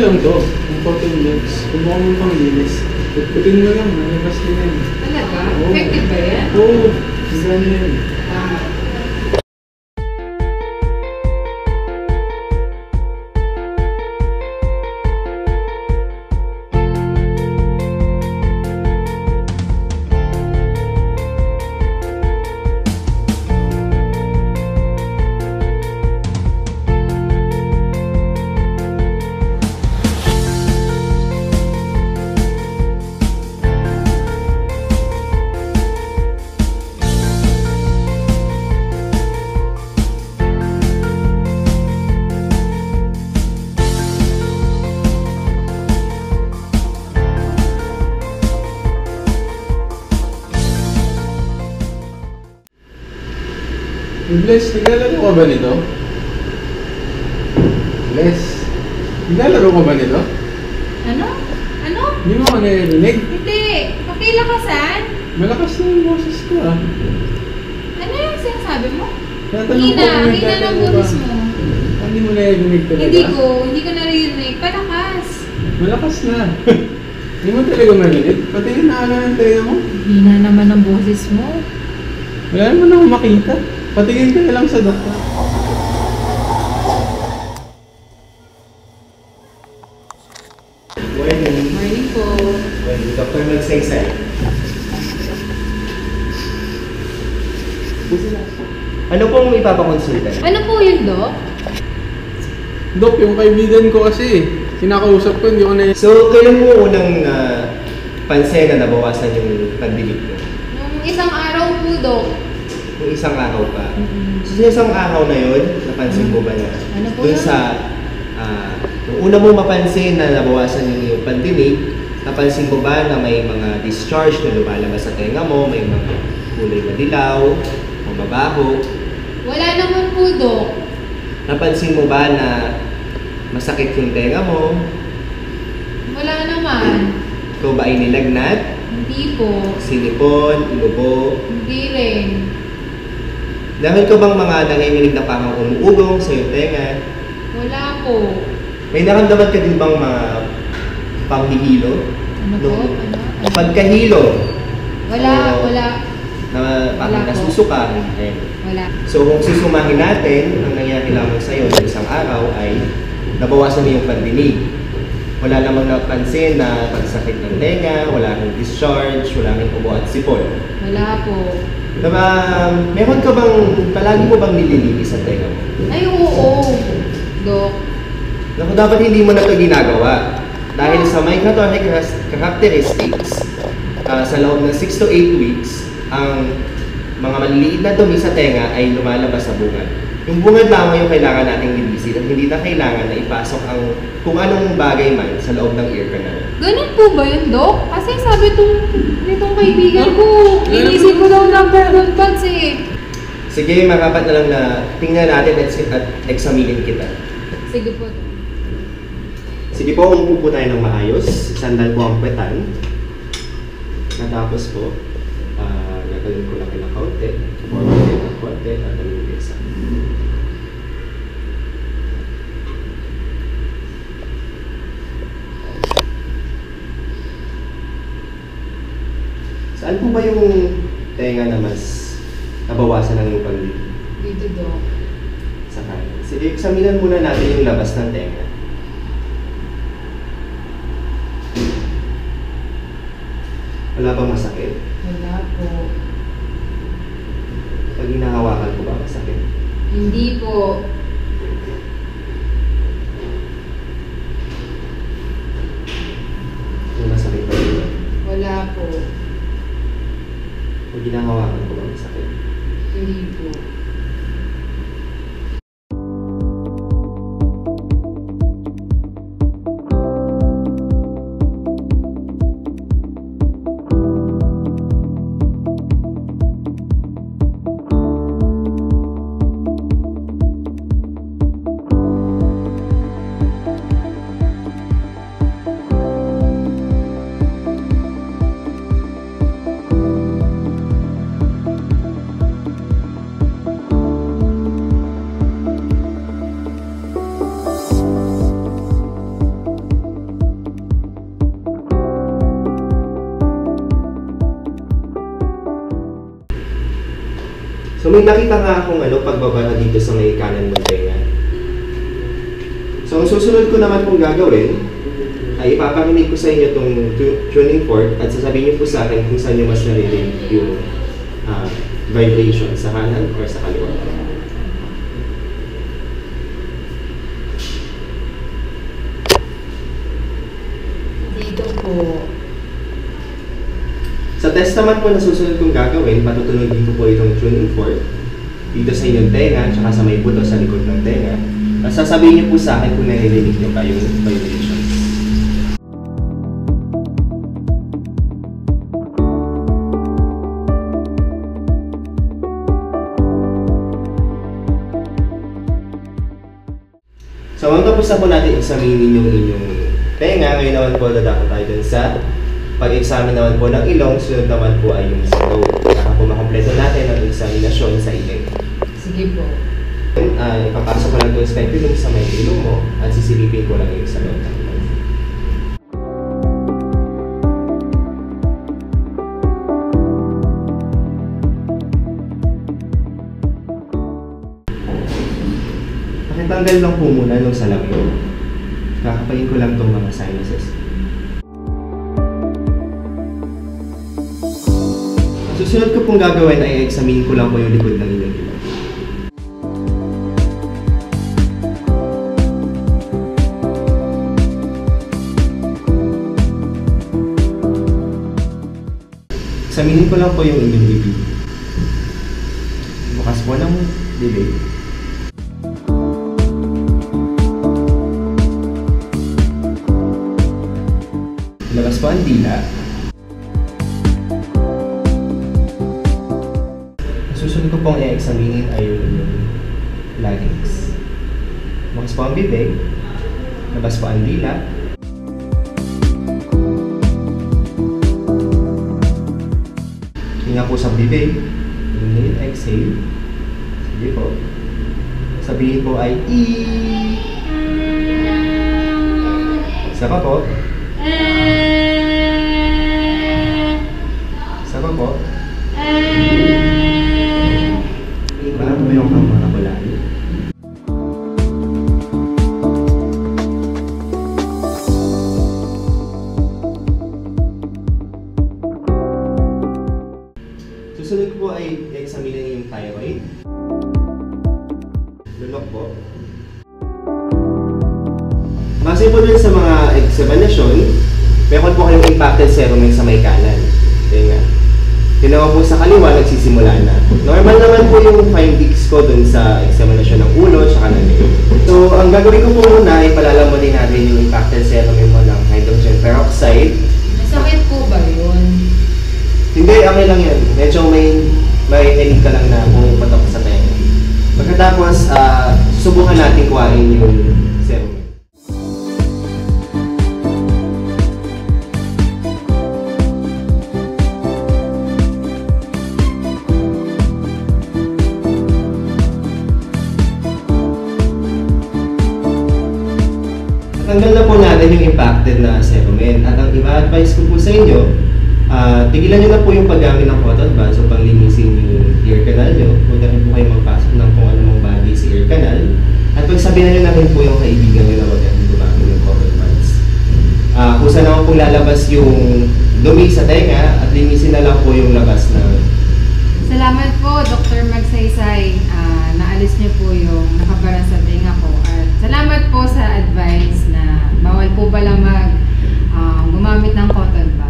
lang to. Yung cotton buds. Kung mo kami pang linis. Putin mo lang, nalabas din yan. Talaga? Effective ba yan? Oo, gano'n yan. Tama. Bless, naglalaro ka ba nito? Bless, naglalaro ka ba nito? Ano? Ano? Hindi mo ka narinig? Hindi. Pakilakasan? Malakas na yung boses ko ah. Ano yung sinasabi mo? Tatanong ko kung Hina ng naglalaro bulis ka. mo. Hindi mo narinig talaga? Hindi ko naririnig. Palakas. Malakas na. Hindi mo talaga marinig? Pati yung naagalan tayo mo. Hina naman ang boses mo. Wala naman ako makita. Patingin ka na lang sa doktor. Morning. Morning po. Morning, Dr. Magsaysay. Ano pong ipapakonsulta? Ano po yun, Dok? Dok, yung kaibigan ko kasi, kinakausap ko, hindi ko na... So, kailan mo unang pansin na nabawasan yung pandemic mo? Nung isang araw po, Dok. Yung isang araw pa. So, sa isang araw na yun, napansin mo ba na Ano po dun yun? sa yung una mong mapansin na nabawasan yung iyong pandemic, napansin mo ba na may mga discharge na lumalabas sa tenga mo, may mga kulay na dilaw, o mabaho? Wala naman po, Dok. Napansin mo ba na masakit yung tenga mo? Wala naman. Ikaw ba ay nilagnat? Hindi po. Sinipon? Inubo? Hindi rin. Dahil ka bang mga nanginginig na parang umuugong sa iyong tenga? Wala po. May naramdaman ka din bang mga panghihilo? Ano po? Ano? Pagkahilo? Wala, O, wala. Na parang Wala po. nasusuka? Wala. So kung susumahin natin, ang nangyari lamang sa iyo ng isang araw ay nabawasan na yung pandinig. Wala namang napansin na pagsakit ng tenga, wala kang discharge, wala kang ubo at sipon. Wala po. Diba, meron ka bang, palagi mo bang nililinis sa tenga mo? Ay, oo. Dok. Naku, dapat hindi mo na ito ginagawa. Dahil sa may characteristics, sa loob ng 6 to 8 weeks, ang mga maliliit na dumi sa tenga ay lumalabas sa bungad. Yung bungad lamang yung kailangan nating linisin at hindi na kailangan na ipasok ang kung anong bagay man sa loob ng ear canal. Ganun po ba yun, Dok? Kasi sabi nitong kaibigan ko, inisip ko daw ng cotton buds eh. Sige, marapat na lang na tingnan natin at examinin kita. Sige po. Sige po, umupo po tayo ng maayos. Sandal po ang petan. Natapos po, gagawin ko lang ng kaunti. Konti at ang isa. Saan po ba yung tenga na mas nabawasan ng iyong pagdito? Dito, Dok. Sa kanan. Sige, examinan muna natin yung labas ng tenga. Wala bang masakit? Wala po. Pag hinahawakan ko ba masakit? Hindi po. May masakit ba dito? Wala po. Pag hinahawakan ko ba masakit? Hindi po. So may nakita nga akong pagbaba dito sa may kanan mong tenga. So ang susunod ko naman kung gagawin, ay ipaparinig ko sa inyo itong tuning fork at sasabihin niyo po sa akin kung saan niyo mas narinig yung vibration, sa kanan or sa kaliwa. Dito po. Sa test naman po na susunod kong gagawin, patutunogin ko po itong tuning fork dito sa inyong tenga, tsaka sa may buto sa likod ng tenga. At sasabihin niyo po sa akin kung naririnig niyo pa yung vibration. So, ang tapos na po natin examinin yung inyong tenga. Ngayon naman po, dadako tayo dun sa pag-examine naman po ng ilong. Sunod naman po ay yung sa throat. Kaya po makompleto natin ang examinasyon sa ilong. Sige po. Ipapasok ko lang itong speculum sa may ilong mo at sisilipin ko lang yung sa loob ng ilong. Pakitanggal lang po muna nung salamin. Kakapain ko lang itong mga sinuses. Ang susunod ko pong gagawin ay examine ko lang po yung likod ng inyong ilong. Examinin ko lang po yung inyong bibig. Bukas po ng bibig. Labas po ang dila. Ang susunod ko pong i-examinin ay yung inyong larynx. Bukas po ang bibig. Labas po ang dila. Hinga po sa bibig. Inhale, exhale. Sige po. Sabihin po ay E. Isa pa po. Isa pa po. Parang mayroon kang mga kulay. Susunod ko po ay examinin yung thyroid. Lunok po. Base po dun sa mga examinasyon, meron po kayong impacted cerumen sa may kanan. Tenga. Tinawa po sa kaliwa, nagsisimula na. Normal naman po yung findings ko dun sa examinasyon ng ulo at ng leeg. So, ang gagawin ko po muna ay palalamunin natin yung impacted cerumen mo ng hydrogen peroxide. Masakit po ba yun? Hindi, okay lang yan. Medyo may tinig ka lang na pumapatok sa tenga. Pagkatapos, susubukan natin kuhain yung cerumen. Tanggal na po natin yung impacted na cerumen. At ang i-advise ko po sa inyo, tigilan nyo na po yung paggamit ng cotton buds o panglinisin yung ear canal nyo. Huwag na rin po kayo magpasok ng kung anong bagay sa ear canal. At pagsabihan nyo na rin po yung kaibigan nyo na huwag na rin gumamit ng cotton buds. Kung saan naman pong lalabas yung dumi sa tenga at linisin na lang po yung labas na. Salamat po, Dr. Magsaysay. Naalis niyo po yung nakabara sa tenga ko. At salamat po sa advice na bawal po pala gumamit ng cotton buds.